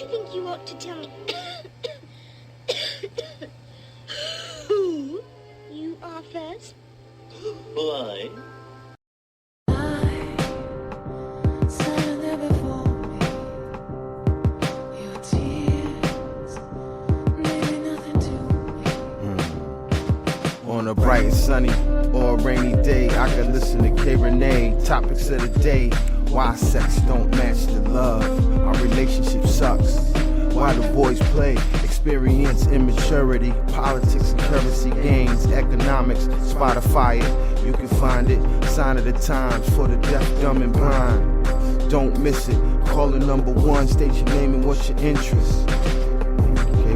you think you ought to tell me who you are first? Why? On a bright and sunny or a rainy day, I can listen to K Rene. Topics of the day: why sex don't match the love, our relationship sucks, why the boys play, experience immaturity, politics and currency gains, economics, Spotify it, you can find it. Sign of the times for the deaf, dumb and blind. Don't miss it. Call it number one, state your name and what's your interest. K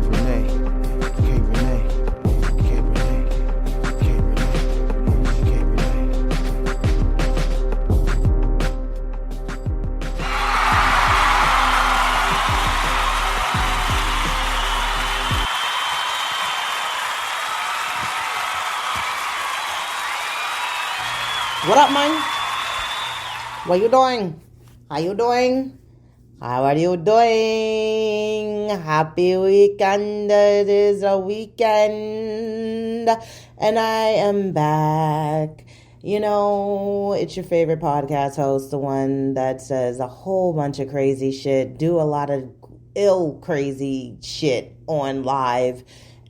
Rene, K Rene. What up, man? What you doing? How you doing? How are you doing? Happy weekend. It is a weekend. And I am back. You know, it's your favorite podcast host, the one that says a whole bunch of crazy shit, do a lot of crazy shit on live.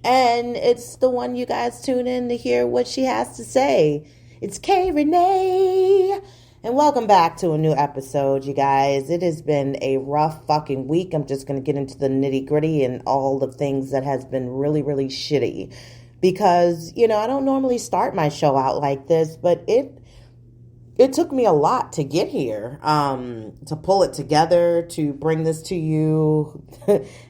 And it's the one you guys tune in to hear what she has to say. It's K Rene, and welcome back to a new episode, you guys. It has been a rough fucking week. I'm just going to get into the nitty gritty and all the things that has been really, really shitty because, you know, I don't normally start my show out like this, but it took me a lot to get here, to pull it together, to bring this to you.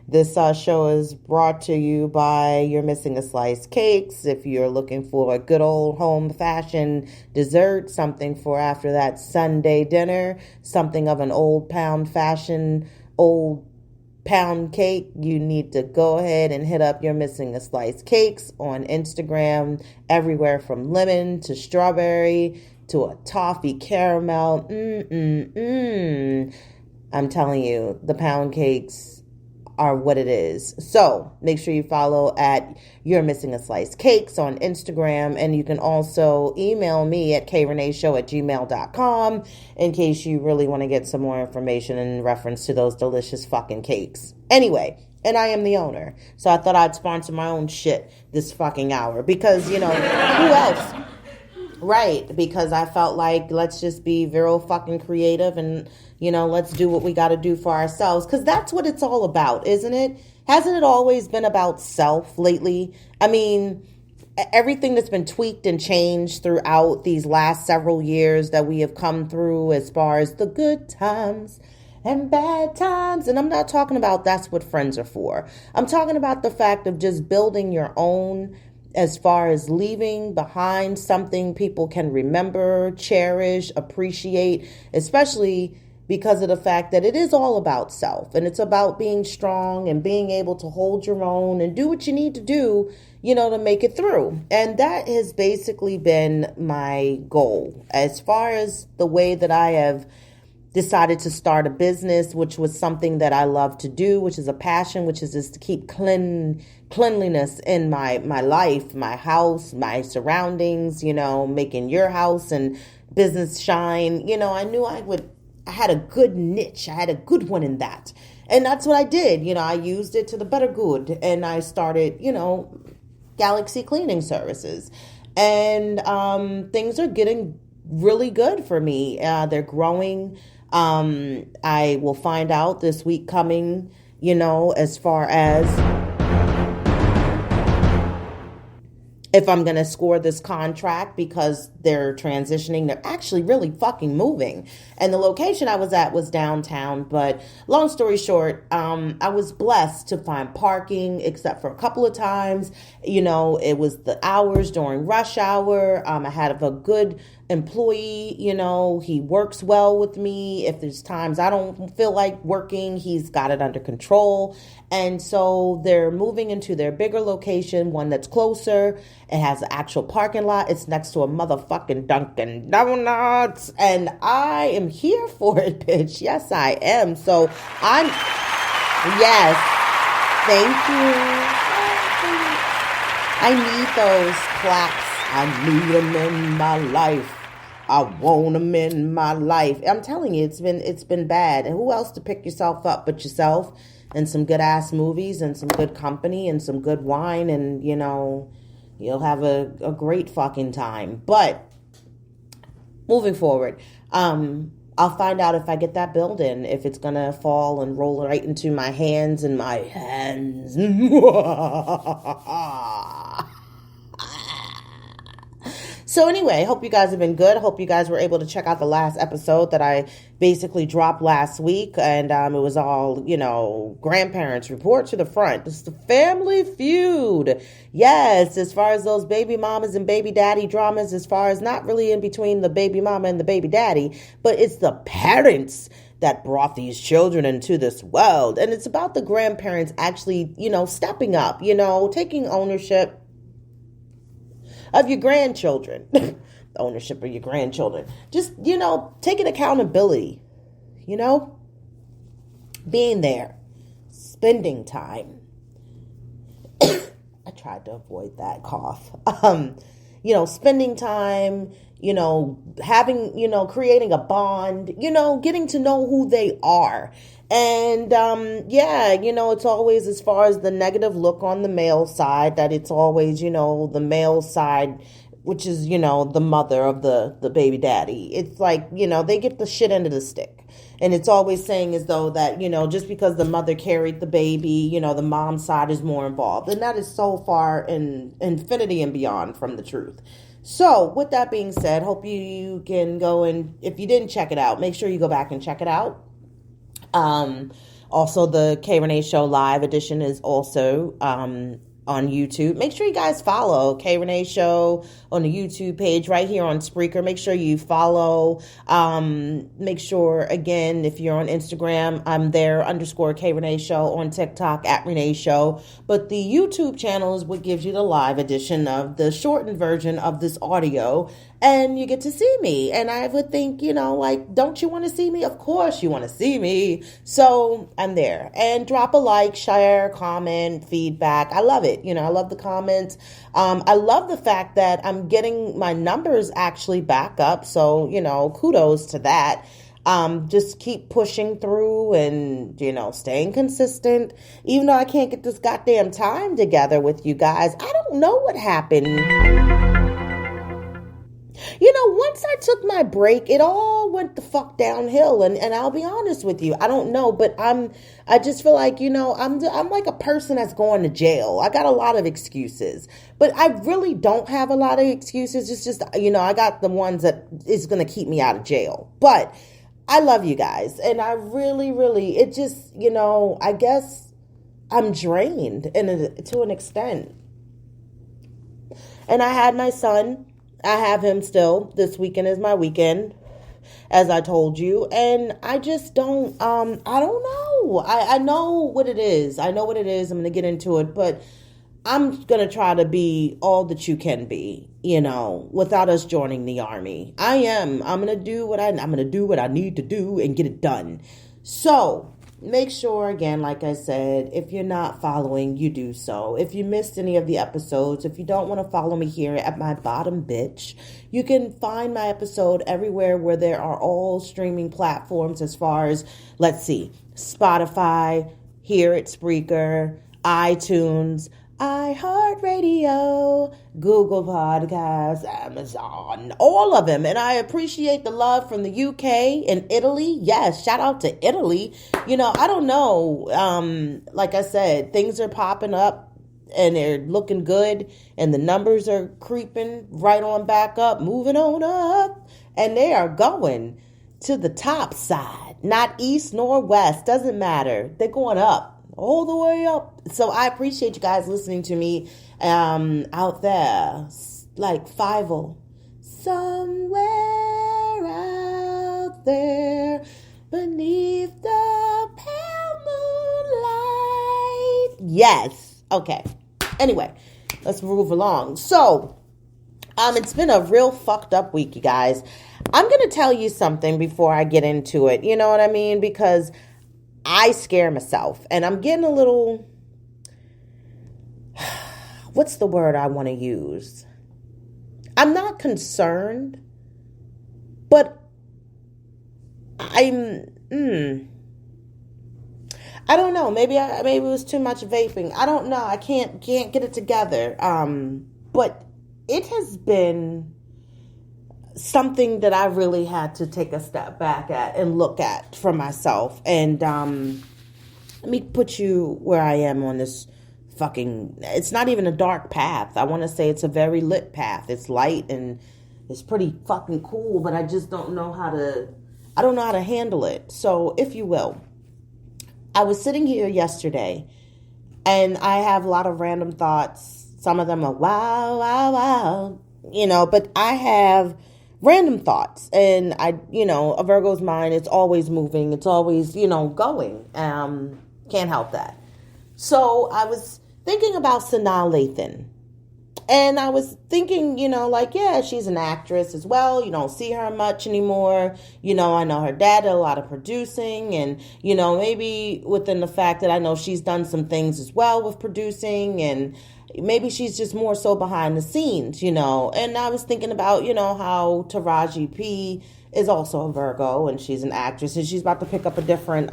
This show is brought to you by You're Missing a Slice Cakes. If you're looking for a good old home fashion dessert, something for after that Sunday dinner, something of an old pound fashion, old pound cake, you need to go ahead and hit up You're Missing a Slice Cakes on Instagram, everywhere from lemon to strawberry to a toffee caramel. I'm telling you, the pound cakes are what it is. So make sure you follow at You're Missing a Slice Cakes on Instagram. And you can also email me at KReneShow@gmail.com in case you really want to get some more information in reference to those delicious fucking cakes. Anyway, and I am the owner. So I thought I'd sponsor my own shit this fucking hour because, you know, who else? Right, because I felt like let's just be real fucking creative and, you know, let's do what we got to do for ourselves. Because that's what it's all about, isn't it? Hasn't it always been about self lately? I mean, everything that's been tweaked and changed throughout these last several years that we have come through as far as the good times and bad times. And I'm not talking about that's what friends are for. I'm talking about the fact of just building your own, as far as leaving behind something people can remember, cherish, appreciate, especially because of the fact that it is all about self and it's about being strong and being able to hold your own and do what you need to do, you know, to make it through. And that has basically been my goal as far as the way that I have decided to start a business, which was something that I love to do, which is a passion, which is just to keep cleanliness in my life, my house, my surroundings, you know, making your house and business shine. You know, I knew I had a good niche. I had a good one in that. And that's what I did. You know, I used it to the better good. And I started, you know, Galaxy Cleaning Services. And things are getting really good for me. They're growing. I will find out this week coming, you know, as far as if I'm going to score this contract because they're transitioning. They're actually really fucking moving. And the location I was at was downtown. But long story short, I was blessed to find parking except for a couple of times. You know, it was the hours during rush hour. I had a good employee, you know, he works well with me. If there's times I don't feel like working, he's got it under control. And so they're moving into their bigger location, one that's closer. It has an actual parking lot. It's next to a motherfucking Dunkin' Donuts. And I am here for it, bitch. Yes, I am. So Yes. Thank you. I need those claps. I need them in my life. I want them in my life. I'm telling you, it's been bad. And who else to pick yourself up but yourself, and some good ass movies and some good company and some good wine, and you'll have a great fucking time. But moving forward, I'll find out if I get that building, if it's gonna fall and roll right into my hands and my hands. So anyway, hope you guys have been good. Hope you guys were able to check out the last episode that I basically dropped last week. And it was all, grandparents report to the front. It's the family feud. Yes, as far as those baby mamas and baby daddy dramas, as far as not really in between the baby mama and the baby daddy, but it's the parents that brought these children into this world. And it's about the grandparents actually, stepping up, taking ownership of your grandchildren, the ownership of your grandchildren, just, taking accountability, being there, spending time. I tried to avoid that cough. Spending time, having, creating a bond, getting to know who they are. And, it's always, as far as the negative look on the male side, that it's always, the male side, which is, the mother of the baby daddy. It's like, they get the shit end of the stick. And it's always saying as though that, just because the mother carried the baby, the mom side is more involved. And that is so far in infinity and beyond from the truth. So with that being said, hope you can go and, if you didn't check it out, make sure you go back and check it out. Also, the K Rene Show live edition is also on YouTube. Make sure you guys follow K Rene Show on the YouTube page right here on Spreaker. Make sure you follow. Make sure, again, if you're on Instagram, I'm there _K Rene Show, on TikTok at Rene Show. But the YouTube channel is what gives you the live edition of the shortened version of this audio. And you get to see me. And I would think, don't you want to see me? Of course you want to see me. So I'm there. And drop a like, share, comment, feedback. I love it. I love the comments. I love the fact that I'm getting my numbers actually back up. So, kudos to that. Just keep pushing through and, staying consistent. Even though I can't get this goddamn time together with you guys. I don't know what happened. Once I took my break, it all went the fuck downhill. And I'll be honest with you, I don't know, but I just feel like, I'm like a person that's going to jail. I got a lot of excuses, but I really don't have a lot of excuses. It's just, I got the ones that is going to keep me out of jail. But I love you guys. And I really, really, it just, I guess I'm drained to an extent. And I had my son. I have him still. This weekend is my weekend, as I told you. And I just don't, I don't know. I know what it is. I know what it is. I'm going to get into it. But I'm going to try to be all that you can be, without us joining the army. I'm going to do what I need to do and get it done. So make sure, again, like I said, if you're not following, you do so. If you missed any of the episodes, if you don't want to follow me here at my bottom bitch, you can find my episode everywhere where there are all streaming platforms, as far as, let's see, Spotify, here at Spreaker, iTunes, iHeartRadio, Google Podcasts, Amazon, all of them. And I appreciate the love from the UK and Italy. Yes, shout out to Italy. I don't know. Like I said, things are popping up and they're looking good, and the numbers are creeping right on back up, moving on up, and they are going to the top side, not east nor west, doesn't matter. They're going up. All the way up. So I appreciate you guys listening to me out there, like Fievel. Somewhere out there beneath the pale moonlight. Yes. Okay. Anyway, let's move along. So, it's been a real fucked up week, you guys. I'm going to tell you something before I get into it. You know what I mean? Because I scare myself, and I'm getting a little, what's the word I want to use? I'm not concerned, but I don't know. Maybe it was too much vaping. I don't know. I can't get it together. But it has been something that I really had to take a step back at and look at for myself. And let me put you where I am on this fucking, it's not even a dark path. I want to say it's a very lit path. It's light and it's pretty fucking cool, but I just don't know how to handle it. So if you will, I was sitting here yesterday and I have a lot of random thoughts. Some of them are wow, wow, wow, but I have random thoughts, and a Virgo's mind, it's always moving. It's always, going. Can't help that. So I was thinking about Sanaa Lathan. And I was thinking, yeah, she's an actress as well. You don't see her much anymore. I know her dad did a lot of producing, and, maybe within the fact that I know she's done some things as well with producing, and maybe she's just more so behind the scenes, And I was thinking about, how Taraji P is also a Virgo, and she's an actress, and she's about to pick up a different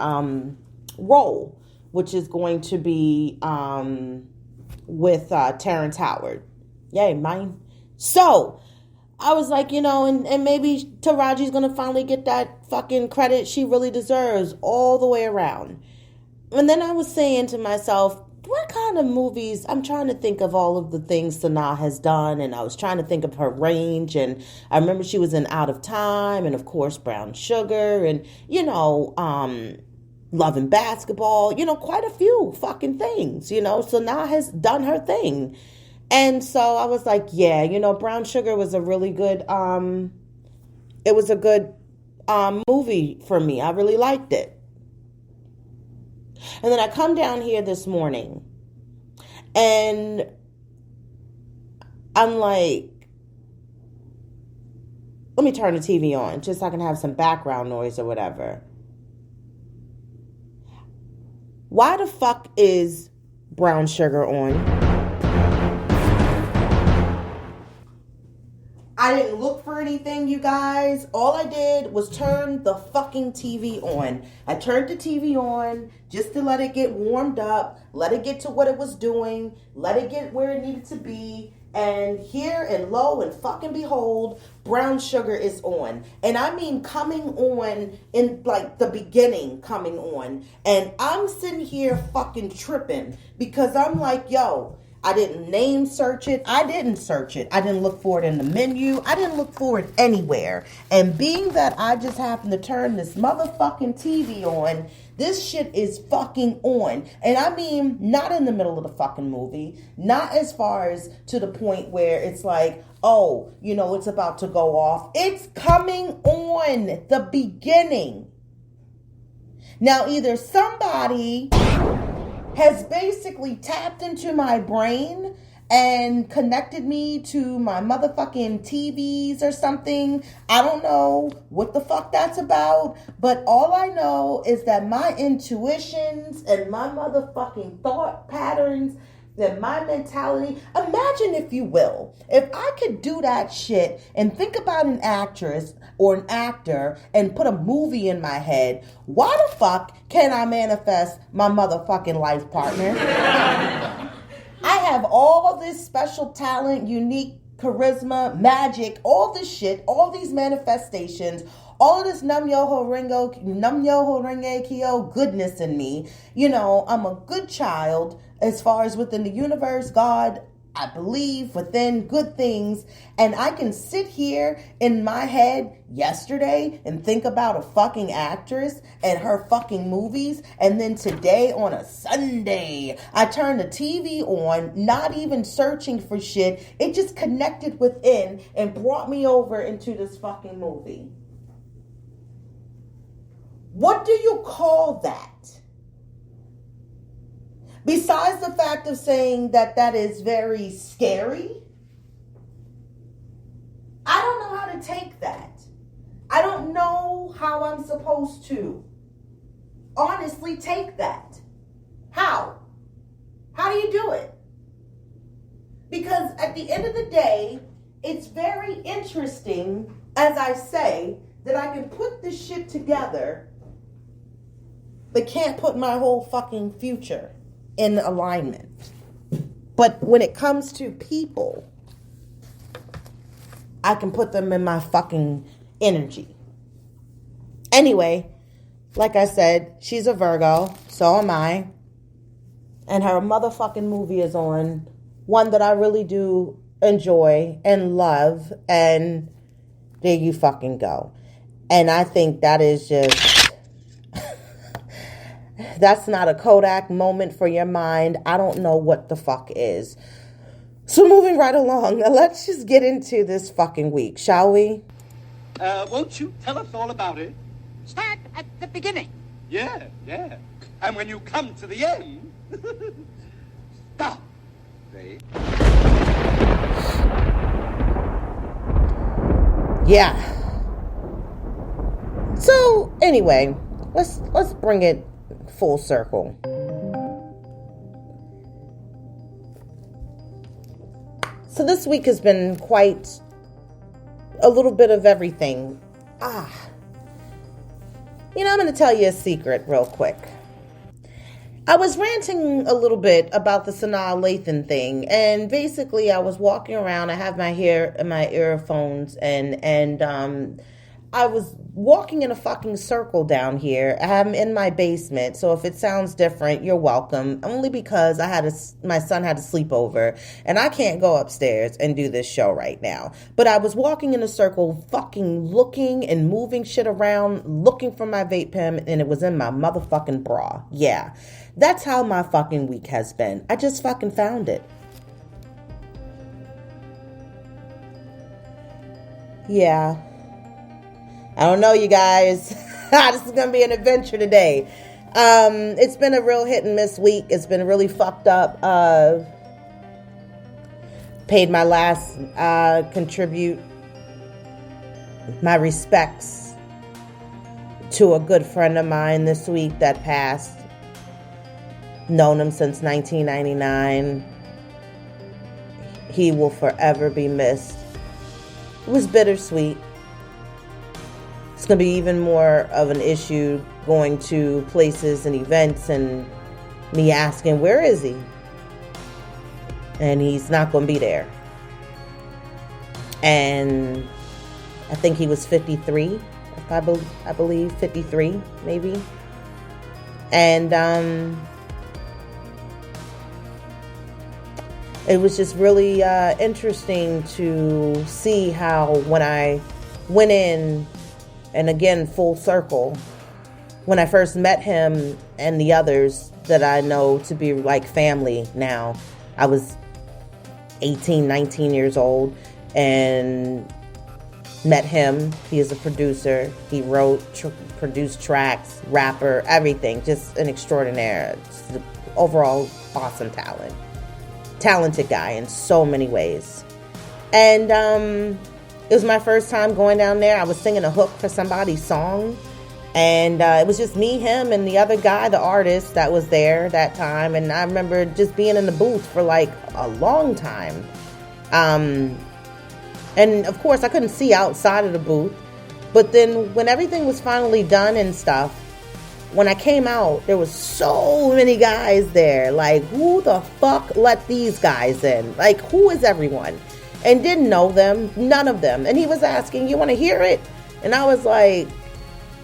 role, which is going to be with Terrence Howard. Yay, mine. So I was like, and maybe Taraji's going to finally get that fucking credit she really deserves all the way around. And then I was saying to myself, what kind of movies? I'm trying to think of all of the things Sanaa has done, and I was trying to think of her range, and I remember she was in Out of Time, and of course Brown Sugar, and Love and Basketball, quite a few fucking things, Sanaa has done her thing. And so I was like, yeah, Brown Sugar was a really good, it was a good movie for me. I really liked it. And then I come down here this morning and I'm like, let me turn the TV on just so I can have some background noise or whatever. Why the fuck is Brown Sugar on? I didn't look for anything, you guys. All I did was turn the fucking TV on. I turned the TV on just to let it get warmed up, let it get to what it was doing, let it get where it needed to be. And here and lo and fucking behold, Brown Sugar is on. And I mean coming on in like the beginning coming on. And I'm sitting here fucking tripping because I'm like, yo, I didn't name search it. I didn't search it. I didn't look for it in the menu. I didn't look for it anywhere. And being that I just happened to turn this motherfucking TV on, this shit is fucking on. And I mean, not in the middle of the fucking movie. Not as far as to the point where it's like, oh, it's about to go off. It's coming on the beginning. Now, either somebody has basically tapped into my brain and connected me to my motherfucking TVs or something. I don't know what the fuck that's about, but all I know is that my intuitions and my motherfucking thought patterns and my mentality, imagine if you will, if I could do that shit and think about an actress or an actor and put a movie in my head, why the fuck can I manifest my motherfucking life partner? I have all this special talent, unique charisma, magic, all this shit, all these manifestations, all of this Nam Yoho Renge Kyo goodness in me. I'm a good child as far as within the universe, God, I believe within good things. And I can sit here in my head yesterday and think about a fucking actress and her fucking movies. And then today on a Sunday, I turned the TV on, not even searching for shit. It just connected within and brought me over into this fucking movie. What do you call that? Besides the fact of saying that that is very scary, I don't know how to take that. I don't know how I'm supposed to honestly take that? How? How do you do it? Because at the end of the day, it's very interesting, as I say, that I can put this shit together, but can't put my whole fucking future in alignment. But when it comes to people, I can put them in my fucking energy. Anyway, like I said, she's a Virgo, so am I. And her motherfucking movie is on. One that I really do enjoy and love. And there you fucking go. And I think that is just... that's not a Kodak moment for your mind. I don't know what the fuck is. So moving right along, let's just get into this fucking week, shall we? Won't you tell us all about it? Start at the beginning. Yeah. And when you come to the end, stop. See? Yeah. So anyway, let's bring it full circle. So this week has been quite a little bit of everything. You know, I'm going to tell you a secret real quick. I was ranting a little bit about the Sanaa Lathan thing, and basically I was walking around. I have my hair in my earphones, and I was walking in a fucking circle down here. I'm in my basement, so if it sounds different, you're welcome. Only because my son had a sleepover, and I can't go upstairs and do this show right now. But I was walking in a circle, fucking looking and moving shit around, looking for my vape pen, and it was in my motherfucking bra. Yeah, that's how my fucking week has been. I just fucking found it. Yeah. I don't know, you guys. This is going to be an adventure today. It's been a real hit and miss week. It's been really fucked up. Paid my last contribute. My respects to a good friend of mine this week that passed. Known him since 1999. He will forever be missed. It was bittersweet. It's going to be even more of an issue going to places and events and me asking, where is he? And he's not going to be there. And I think he was 53, I believe 53, maybe. And it was just really interesting to see how when I went in, and again, full circle, when I first met him and the others that I know to be like family now, I was 18, 19 years old and met him. He is a producer. He wrote, produced tracks, rapper, everything. Just an extraordinaire, overall awesome talent. Talented guy in so many ways. And it was my first time going down there. I was singing a hook for somebody's song. And it was just me, him, and the other guy, the artist that was there that time. And I remember just being in the booth for like a long time. And of course, I couldn't see outside of the booth. But then when everything was finally done and stuff, when I came out, there was so many guys there. Like, who the fuck let these guys in? Like, who is everyone? And didn't know them, none of them. And he was asking, you want to hear it? And I was like,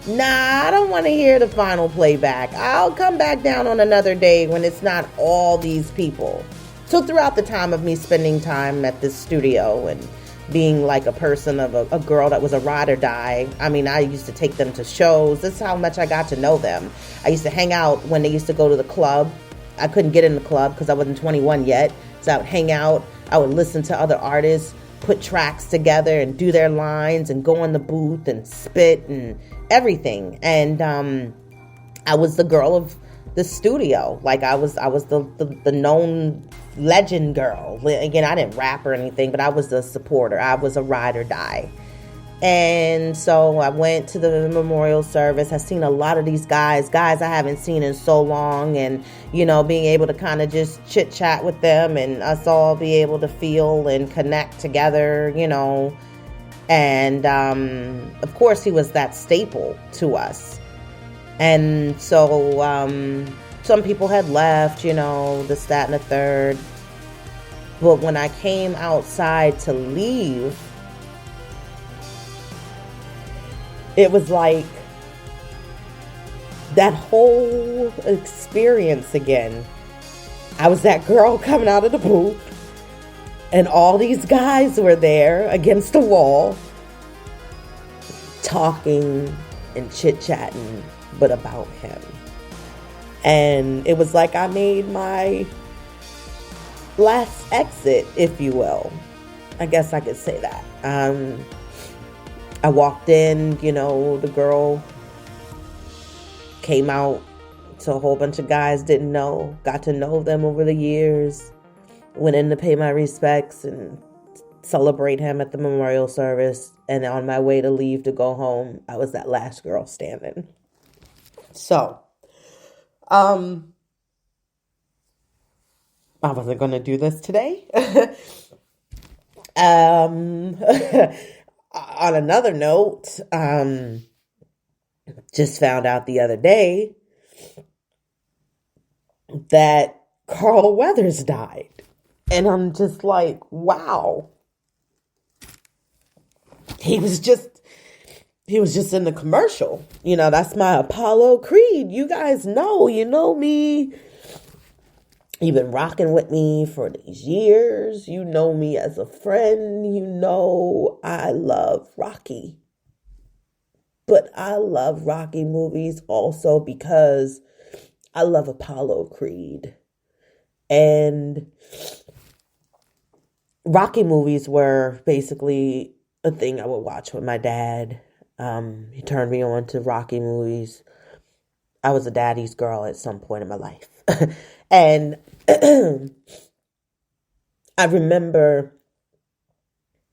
nah, I don't want to hear the final playback. I'll come back down on another day when it's not all these people. So throughout the time of me spending time at this studio and being like a person of a girl that was a ride or die. I mean, I used to take them to shows. This is how much I got to know them. I used to hang out when they used to go to the club. I couldn't get in the club because I wasn't 21 yet. So I would hang out. I would listen to other artists, put tracks together and do their lines and go in the booth and spit and everything. And I was the girl of the studio. Like I was the known legend girl. Again, I didn't rap or anything, but I was the supporter. I was a ride or die. And so I went to the memorial service. I've seen a lot of these guys I haven't seen in so long, and, being able to kind of just chit chat with them and us all be able to feel and connect together, and, of course he was that staple to us. And so, some people had left, this, that, and the third. But when I came outside to leave, it was like that whole experience again. I was that girl coming out of the booth, and all these guys were there against the wall, talking and chit-chatting, but about him. And it was like I made my last exit, if you will. I guess I could say that. I walked in, the girl came out to a whole bunch of guys, didn't know, got to know them over the years, went in to pay my respects and celebrate him at the memorial service. And on my way to leave to go home, I was that last girl standing. So, I wasn't going to do this today. On another note, just found out the other day that Carl Weathers died. And I'm just like, wow. He was just in the commercial. That's my Apollo Creed. You guys know, me. You've been rocking with me for these years. You know me as a friend. I love Rocky. But I love Rocky movies also because I love Apollo Creed. And Rocky movies were basically a thing I would watch with my dad. He turned me on to Rocky movies. I was a daddy's girl at some point in my life. And I remember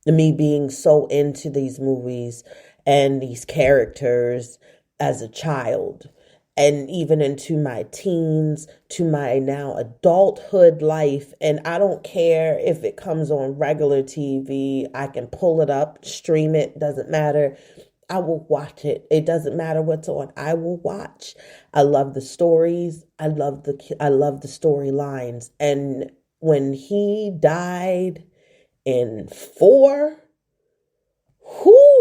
me being so into these movies and these characters as a child, and even into my teens, to my now adulthood life. And I don't care if it comes on regular TV. I can pull it up, stream it, doesn't matter. I will watch it. It doesn't matter what's on. I will watch. I love the stories. I love the storylines. And when he died in 4,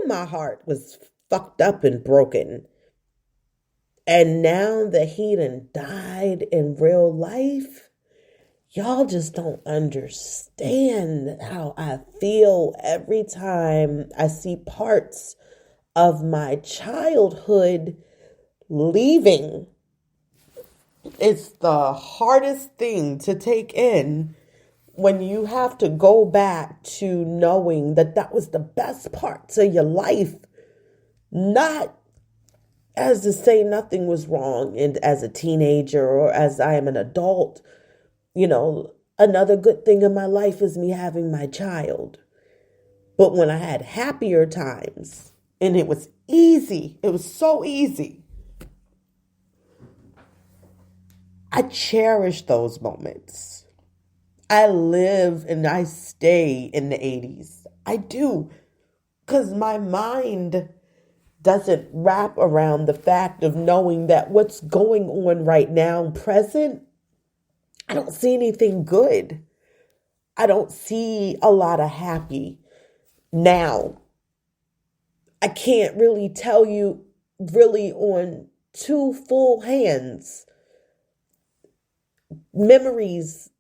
my heart was fucked up and broken. And now that he done died in real life, y'all just don't understand how I feel every time I see parts of my childhood leaving. It's the hardest thing to take in when you have to go back to knowing that was the best parts of your life. Not as to say nothing was wrong and as a teenager or as I am an adult. Another good thing in my life is me having my child. But when I had happier times, and it was easy. It was so easy. I cherish those moments. I live and I stay in the 80s. I do. Because my mind doesn't wrap around the fact of knowing that what's going on right now, present, I don't see anything good. I don't see a lot of happy now. I can't really tell you really on 2 full hands memories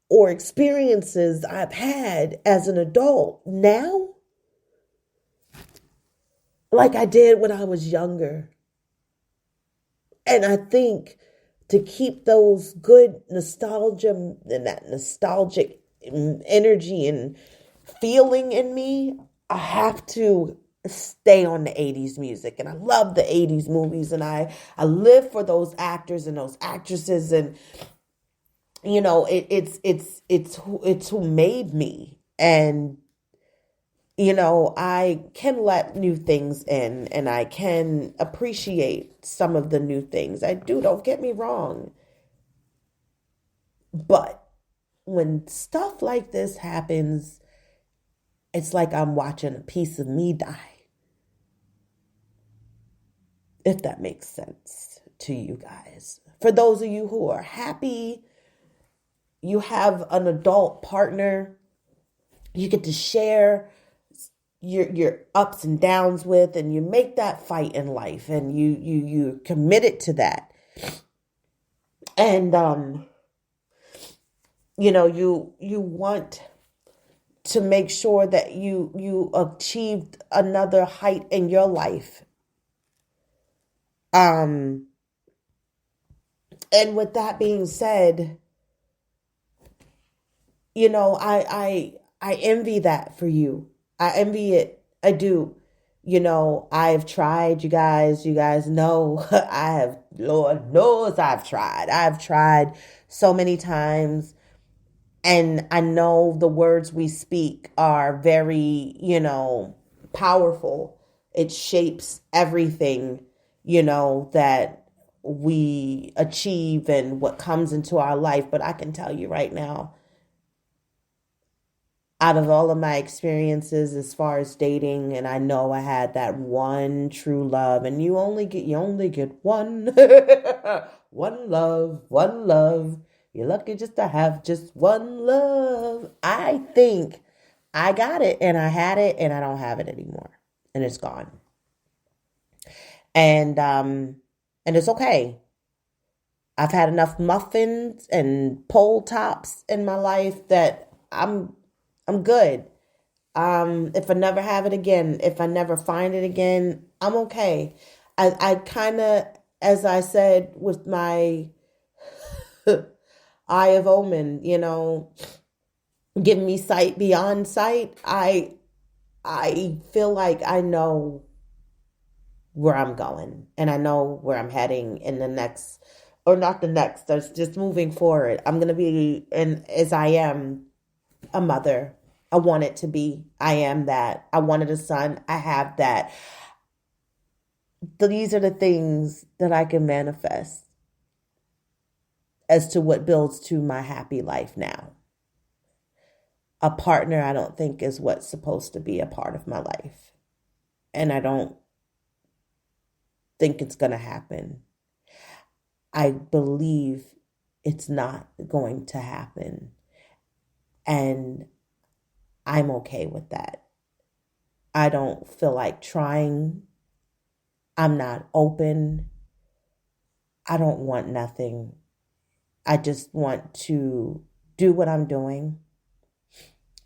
or experiences I've had as an adult now, like I did when I was younger. And I think to keep those good nostalgia and that nostalgic energy and feeling in me, I have to stay on the 80s music. And I love the 80s movies, and I live for those actors and those actresses, and it's who made me. And I can let new things in and I can appreciate some of the new things. I do, don't get me wrong. But when stuff like this happens, it's like I'm watching a piece of me die. If that makes sense to you guys. For those of you who are happy, you have an adult partner, you get to share your ups and downs with, and you make that fight in life, and you're committed to that. And you want to make sure that you achieved another height in your life. And with that being said, I envy that for you. I envy it. I do. I've tried, you guys know, Lord knows I've tried. I've tried so many times. And I know the words we speak are very, powerful. It shapes everything, that we achieve and what comes into our life. But I can tell you right now, out of all of my experiences as far as dating, and I know I had that one true love, and you only get one, one love. You're lucky just to have just one love. I think I got it and I had it and I don't have it anymore. And it's gone. And it's okay. I've had enough muffins and pole tops in my life that I'm good. If I never have it again, if I never find it again, I'm okay. I kind of, as I said with my Eye of Omen, give me sight beyond sight. I feel like I know where I'm going and I know where I'm heading in the next, or not the next, that's just moving forward. I'm going to be, and as I am, a mother. I want it to be. I am that. I wanted a son. I have that. These are the things that I can manifest as to what builds to my happy life now. A partner, I don't think, is what's supposed to be a part of my life. And I don't think it's going to happen. I believe it's not going to happen. And I'm okay with that. I don't feel like trying. I'm not open. I don't want nothing. I just want to do what I'm doing.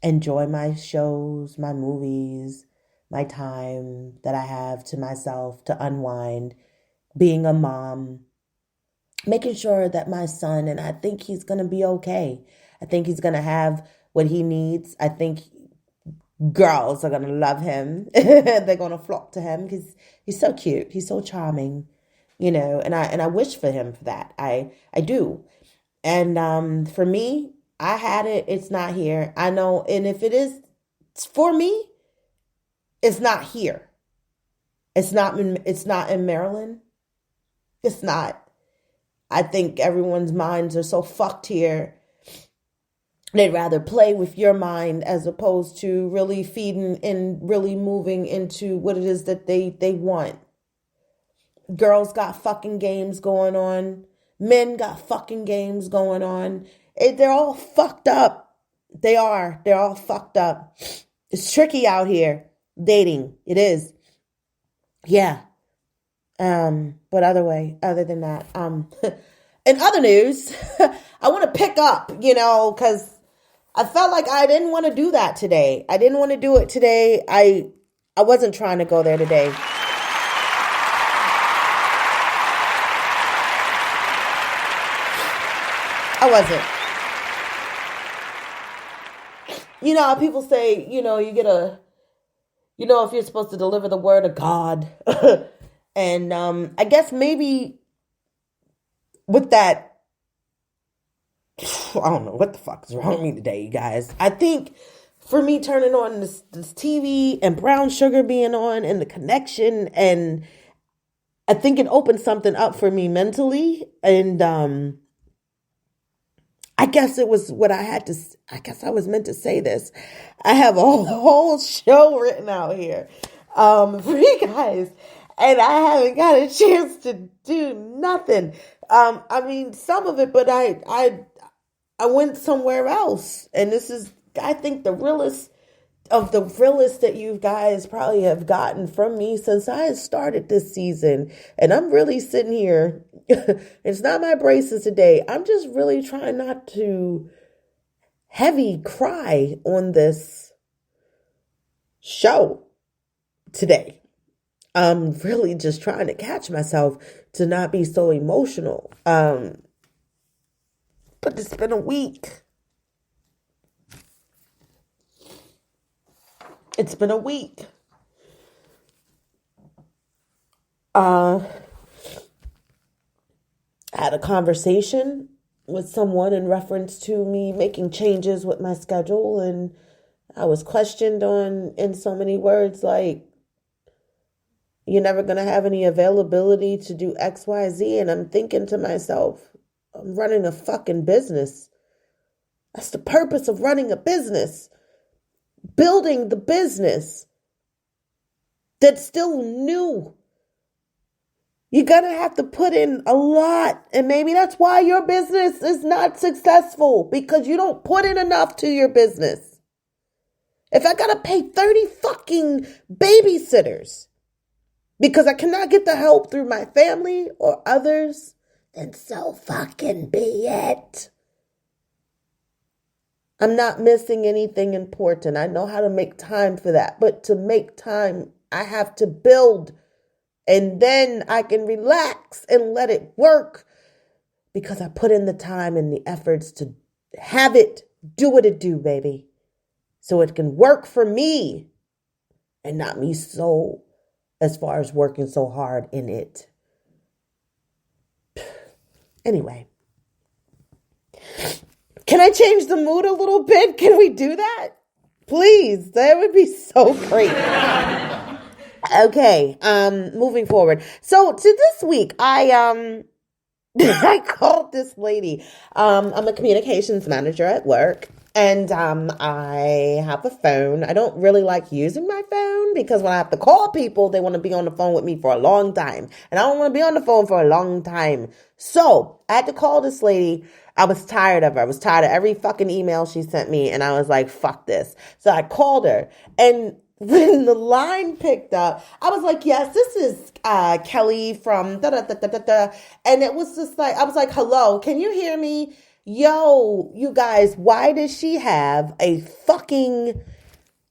Enjoy my shows, my movies, my time that I have to myself to unwind, being a mom, making sure that my son, and I think he's going to be okay. I think he's going to have what he needs. I think girls are going to love him. They're going to flock to him because he's so cute. He's so charming, and I wish for him for that. I do. And for me, I had it. It's not here. I know. And if it is for me, it's not here. It's not in Maryland. It's not. I think everyone's minds are so fucked here. They'd rather play with your mind as opposed to really feeding and really moving into what it is that they want. Girls got fucking games going on. Men got fucking games going on. They're all fucked up. They are. They're all fucked up. It's tricky out here. Dating. It is. Yeah. But other than that, in other news, I want to pick up, because I felt like I didn't want to do that today. I didn't want to do it today. I wasn't trying to go there today. I wasn't. How people say, you get if you're supposed to deliver the word of God. And I guess maybe with that, I don't know what the fuck is wrong with me today, you guys. I think for me turning on this TV and Brown Sugar being on and the connection, and I think it opened something up for me mentally, and I guess it was what I guess I was meant to say this. I have a whole show written out here for you guys, and I haven't got a chance to do nothing. I mean, some of it, but I went somewhere else, and this is, I think, the realest of the realest that you guys probably have gotten from me since I started this season. And I'm really sitting here. It's not my braces today. I'm just really trying not to heavy cry on this show today. I'm really just trying to catch myself to not be so emotional. But it's been a week. It's been a week. I had a conversation with someone in reference to me making changes with my schedule, and I was questioned on in so many words like, you're never going to have any availability to do XYZ. And I'm thinking to myself, I'm running a fucking business. That's the purpose of running a business. Building the business that's still new. You're going to have to put in a lot. And maybe that's why your business is not successful, because you don't put in enough to your business. If I got to pay 30 fucking babysitters because I cannot get the help through my family or others, then so fucking be it. I'm not missing anything important. I know how to make time for that. But to make time, I have to build. And then I can relax and let it work, because I put in the time and the efforts to have it do what it do, baby. So it can work for me and not me so, as far as working so hard in it. Anyway. Can I change the mood a little bit? Can we do that? Please, that would be so great. Okay, moving forward. So to this week, I called this lady. I'm a communications manager at work, and I have a phone. I don't really like using my phone because when I have to call people, they want to be on the phone with me for a long time, and I don't want to be on the phone for a long time. So I had to call this lady. I was tired of her. I was tired of every fucking email she sent me, and I was like, fuck this. So I called her, and when the line picked up, I was like, yes, this is Kelly from da-da-da-da-da-da. And it was just like, I was like, hello, can you hear me? Yo, you guys, why does she have a fucking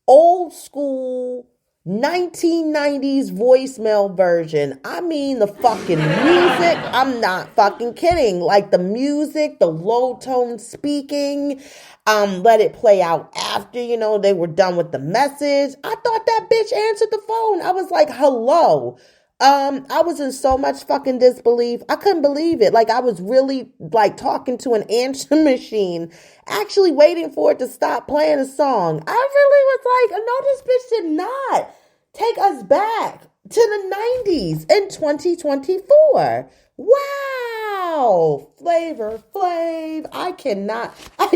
old school 1990s voicemail version? I mean, the fucking music. I'm not fucking kidding. Like the music, the low tone speaking, let it play out after, they were done with the message. I thought that bitch answered the phone. I was like, hello. I was in so much fucking disbelief. I couldn't believe it. Like I was really like talking to an answer machine, actually waiting for it to stop playing a song. I really was like, no, this bitch did not take us back to the 90s in 2024. Wow. Flavor Flav. I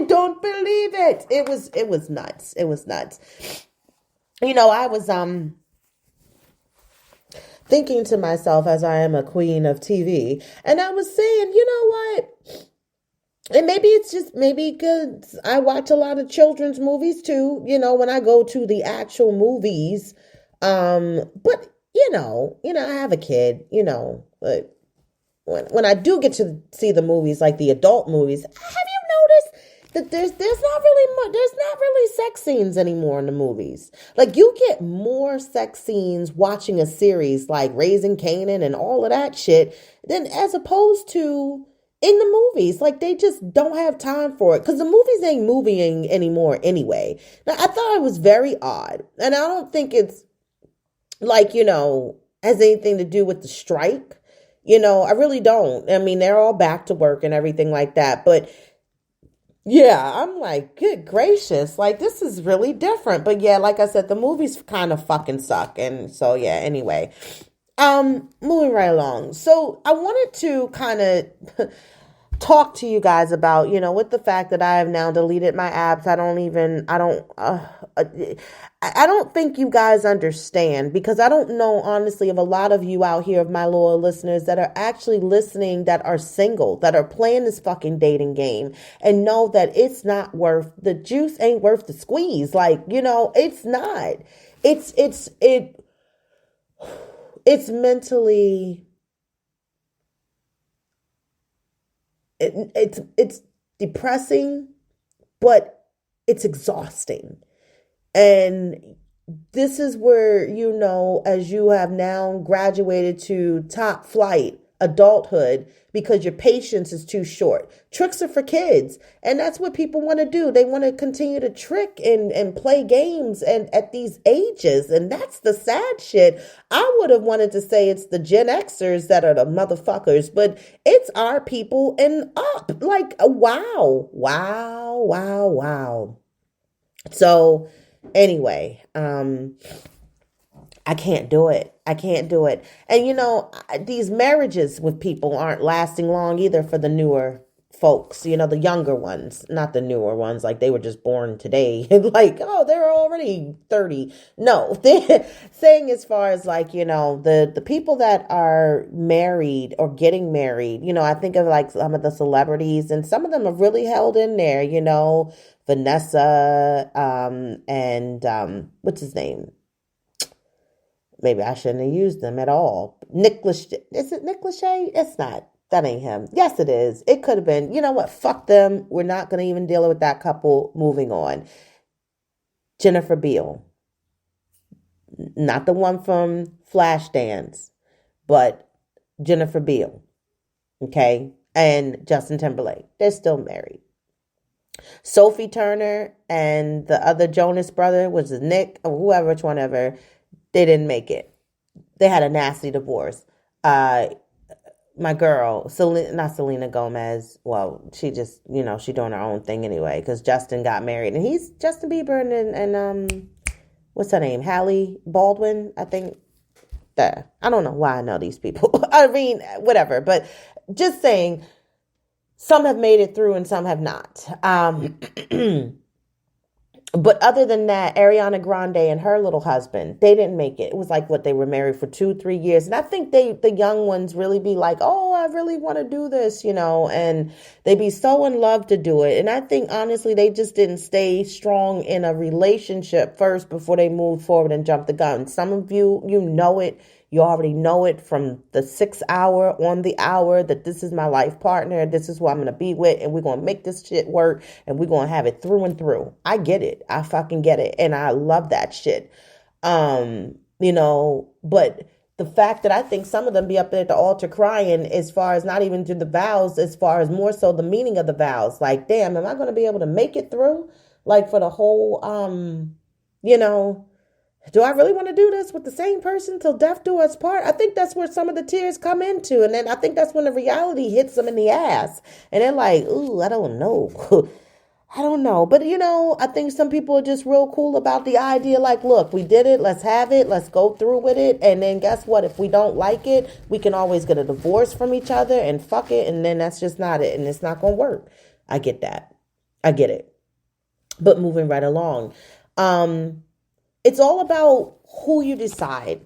don't believe it. It was nuts. It was nuts. I was, thinking to myself, as I am a queen of TV, and I was saying, you know what? And maybe it's just because I watch a lot of children's movies too, when I go to the actual movies. But I have a kid, but when I do get to see the movies, like the adult movies, have you noticed that there's not really sex scenes anymore in the movies? Like you get more sex scenes watching a series like Raising Kanan and all of that shit than as opposed to in the movies. Like they just don't have time for it because the movies ain't moving anymore anyway. Now I thought it was very odd, and I don't think it's like, has anything to do with the strike. I really don't. I mean, they're all back to work and everything like that, but Yeah, I'm like, good gracious, like this is really different. But yeah, like I said, the movies kind of fucking suck. And so yeah, anyway. Moving right along. So I wanted to kind of talk to you guys about, with the fact that I have now deleted my apps. I don't think you guys understand, because I don't know, honestly, of a lot of you out here, of my loyal listeners that are actually listening, that are single, that are playing this fucking dating game and know that it's not worth, the juice ain't worth the squeeze. Like, it's not. It's mentally, it's depressing, but it's exhausting. And this is where, as you have now graduated to top flight adulthood, because your patience is too short. Tricks are for kids. And that's what people want to do. They want to continue to trick and play games and at these ages. And that's the sad shit. I would have wanted to say it's the Gen Xers that are the motherfuckers, but it's our people and up. Like, wow, wow, wow, wow. So anyway, I can't do it. I can't do it. And these marriages with people aren't lasting long either for the newer folks, the younger ones, not the newer ones, like they were just born today. Like, oh, they're already 30. No, they're saying, as far as like, the people that are married or getting married, I think of like some of the celebrities, and some of them have really held in there, Vanessa, and what's his name? Maybe I shouldn't have used them at all. Is it Nick Lachey? It's not. That ain't him. Yes, it is. It could have been. You know what? Fuck them. We're not going to even deal with that couple. Moving on. Jennifer Beal. Not the one from Flashdance, but Jennifer Beal. Okay? And Justin Timberlake. They're still married. Sophie Turner and the other Jonas brother, was it Nick or whoever, which one ever, they didn't make it. They had a nasty divorce. My girl, not Selena Gomez. Well, she just, she doing her own thing anyway, because Justin got married, and he's Justin Bieber and what's her name? Hallie Baldwin, I think. I don't know why I know these people. I mean, whatever. But just saying, some have made it through and some have not. But other than that, Ariana Grande and her little husband, they didn't make it. It was like, they were married for 2-3 years. And I think the young ones really be like, oh, I really want to do this, and they be so in love to do it. And I think, honestly, they just didn't stay strong in a relationship first before they moved forward and jumped the gun. Some of you, know it. You already know it from the 6 hour on the hour that this is my life partner. This is who I'm going to be with. And we're going to make this shit work. And we're going to have it through and through. I get it. I fucking get it. And I love that shit. But the fact that I think some of them be up there at the altar crying, as far as not even to the vows, as far as more so the meaning of the vows. Like, damn, am I going to be able to make it through? Like, for the whole, do I really want to do this with the same person till death do us part? I think that's where some of the tears come into. And then I think that's when the reality hits them in the ass. And they're like, ooh, I don't know. I don't know. But, I think some people are just real cool about the idea. Like, look, we did it. Let's have it. Let's go through with it. And then guess what? If we don't like it, we can always get a divorce from each other and fuck it. And then that's just not it. And it's not going to work. I get that. I get it. But moving right along. It's all about who you decide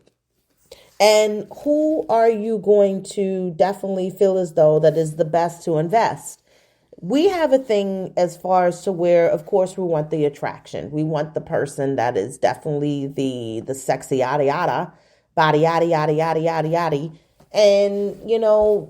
and who are you going to definitely feel as though that is the best to invest. We have a thing as far as to where, of course, we want the attraction. We want the person that is definitely the sexy yada yada, body yada yada yada yada yada. And,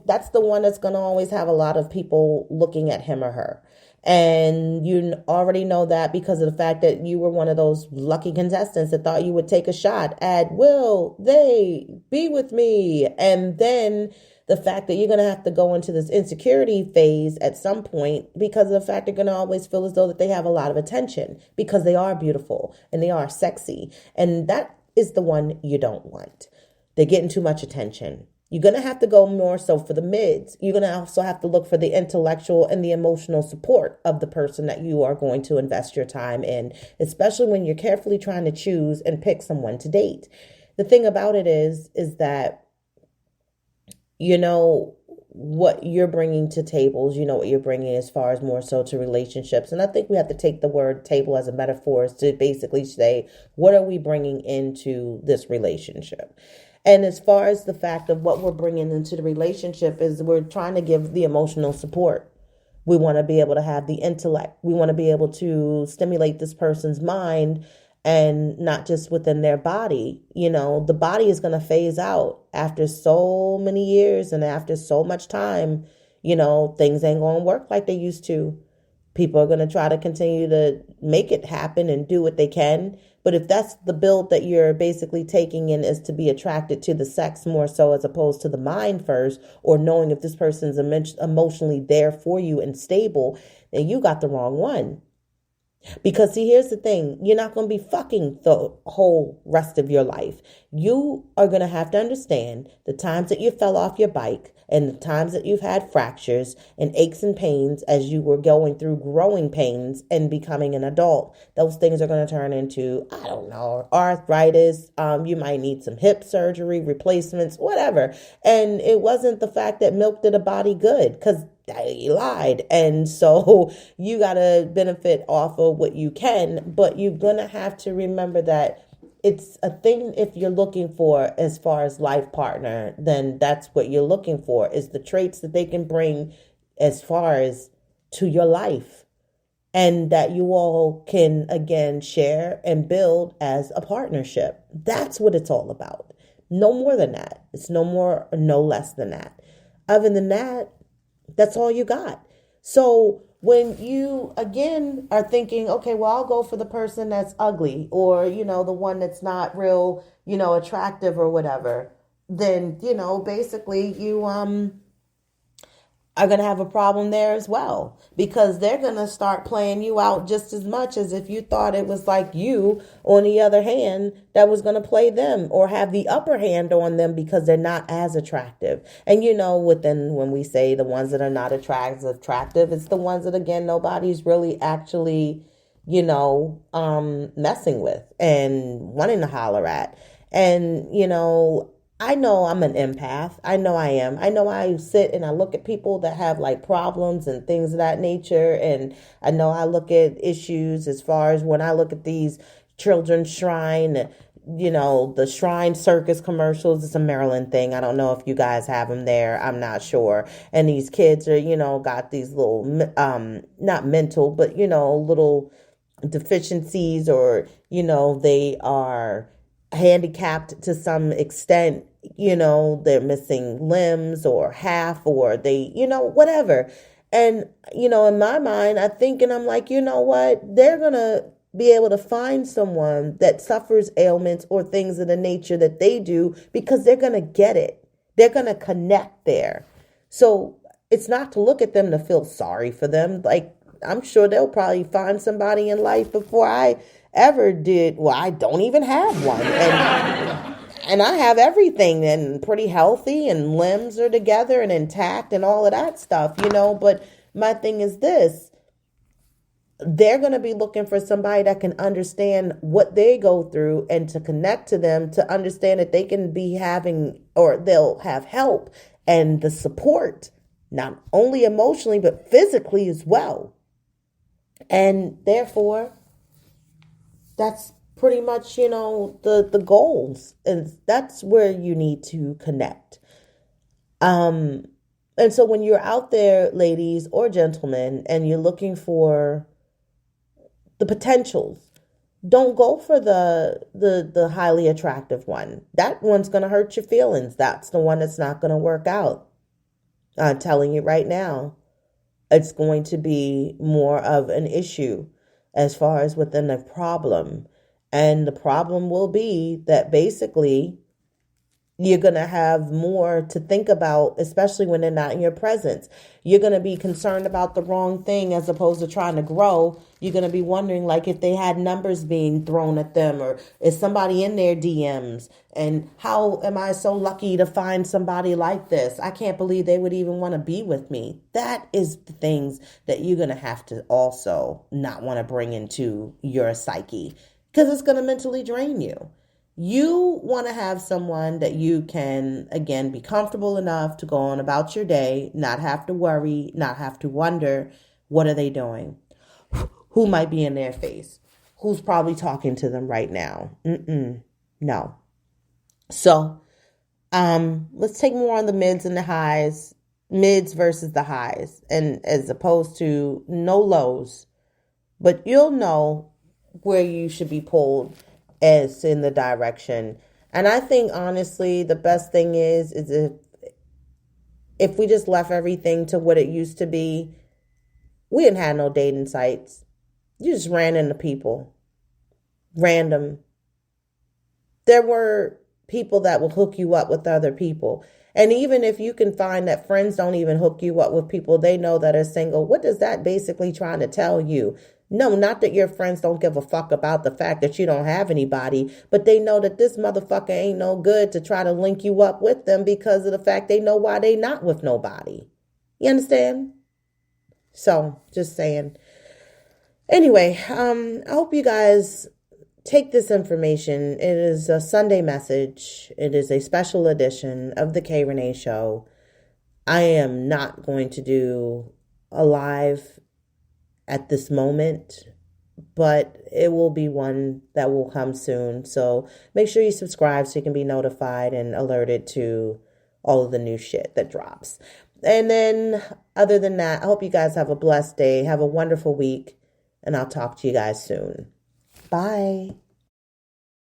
that's the one that's going to always have a lot of people looking at him or her. And you already know that because of the fact that you were one of those lucky contestants that thought you would take a shot at, will they be with me? And then the fact that you're going to have to go into this insecurity phase at some point because of the fact they're going to always feel as though that they have a lot of attention because they are beautiful and they are sexy. And that is the one you don't want. They're getting too much attention. You're going to have to go more so for the mids. You're going to also have to look for the intellectual and the emotional support of the person that you are going to invest your time in, especially when you're carefully trying to choose and pick someone to date. The thing about it is that, you know, what you're bringing to tables, you know, what you're bringing as far as more so to relationships. And I think we have to take the word table as a metaphor to basically say, what are we bringing into this relationship? And as far as the fact of what we're bringing into the relationship is we're trying to give the emotional support. We want to be able to have the intellect. We want to be able to stimulate this person's mind and not just within their body. You know, the body is going to phase out after so many years and after so much time. You know, things ain't going to work like they used to. People are going to try to continue to make it happen and do what they can. But if that's the build that you're basically taking in is to be attracted to the sex more so as opposed to the mind first, or knowing if this person's emotionally there for you and stable, then you got the wrong one. Because see, here's the thing. You're not going to be fucking the whole rest of your life. You are going to have to understand the times that you fell off your bike and the times that you've had fractures and aches and pains as you were going through growing pains and becoming an adult. Those things are going to turn into, I don't know, arthritis. You might need some hip surgery, replacements, whatever. And it wasn't the fact that milk did a body good, because he lied. And so you got to benefit off of what you can, but you're going to have to remember that it's a thing. If you're looking for as far as life partner, then that's what you're looking for, is the traits that they can bring as far as to your life, and that you all can again share and build as a partnership. That's what it's all about. No more than that. It's no more or no less than that. Other than that, that's all you got. So when you, again, are thinking, okay, well, I'll go for the person that's ugly, or, you know, the one that's not real, you know, attractive or whatever, then, you know, basically you are going to have a problem there as well, because they're going to start playing you out just as much as if you thought it was like you, on the other hand, that was going to play them or have the upper hand on them because they're not as attractive. And, you know, when we say the ones that are not attractive, it's the ones that, again, nobody's really actually, you know, messing with and wanting to holler at. And, you know I'm an empath. I know I am. I know I sit and I look at people that have like problems and things of that nature. And I know I look at issues as far as when I look at these children's shrine, you know, the shrine circus commercials. It's a Maryland thing. I don't know if you guys have them there. I'm not sure. And these kids are, you know, got these little, not mental, but, you know, little deficiencies, or, you know, they are handicapped to some extent, you know, they're missing limbs or half, or they, you know, whatever. And, you know, in my mind, I think, and I'm like, you know what, they're going to be able to find someone that suffers ailments or things of the nature that they do, because they're going to get it. They're going to connect there. So it's not to look at them to feel sorry for them. Like, I'm sure they'll probably find somebody in life before I ever did. Well, I don't even have one, and I have everything and pretty healthy, and limbs are together and intact and all of that stuff, you know. But my thing is this: they're going to be looking for somebody that can understand what they go through and to connect to them, to understand that they can be having, or they'll have help and the support, not only emotionally but physically as well. And therefore, that's pretty much, you know, the goals. And that's where you need to connect. And so when you're out there, ladies or gentlemen, and you're looking for the potentials, don't go for the highly attractive one. That one's going to hurt your feelings. That's the one that's not going to work out. I'm telling you right now, it's going to be more of an issue as far as within the problem. And the problem will be that basically You're going to have more to think about, especially when they're not in your presence. You're going to be concerned about the wrong thing as opposed to trying to grow. You're going to be wondering like if they had numbers being thrown at them or is somebody in their DMs and how am I so lucky to find somebody like this? I can't believe they would even want to be with me. That is the things that you're going to have to also not want to bring into your psyche because it's going to mentally drain you. You want to have someone that you can, again, be comfortable enough to go on about your day, not have to worry, not have to wonder, what are they doing? Who might be in their face? Who's probably talking to them right now? No. So, let's take more on the mids and the highs, mids versus the highs, and as opposed to no lows, but you'll know where you should be pulled as in the direction. And I think honestly, the best thing is if we just left everything to what it used to be, we didn't have no dating sites. You just ran into people. Random. There were people that will hook you up with other people. And even if you can find that friends don't even hook you up with people they know that are single, what is that basically trying to tell you? No, not that your friends don't give a fuck about the fact that you don't have anybody, but they know that this motherfucker ain't no good to try to link you up with them because of the fact they know why they not with nobody. You understand? So, just saying. Anyway, I hope you guys take this information. It is a Sunday message. It is a special edition of the K Rene Show. I am not going to do a live at this moment, but it will be one that will come soon. So make sure you subscribe so you can be notified and alerted to all of the new shit that drops. And then other than that, I hope you guys have a blessed day. Have a wonderful week, and I'll talk to you guys soon. Bye.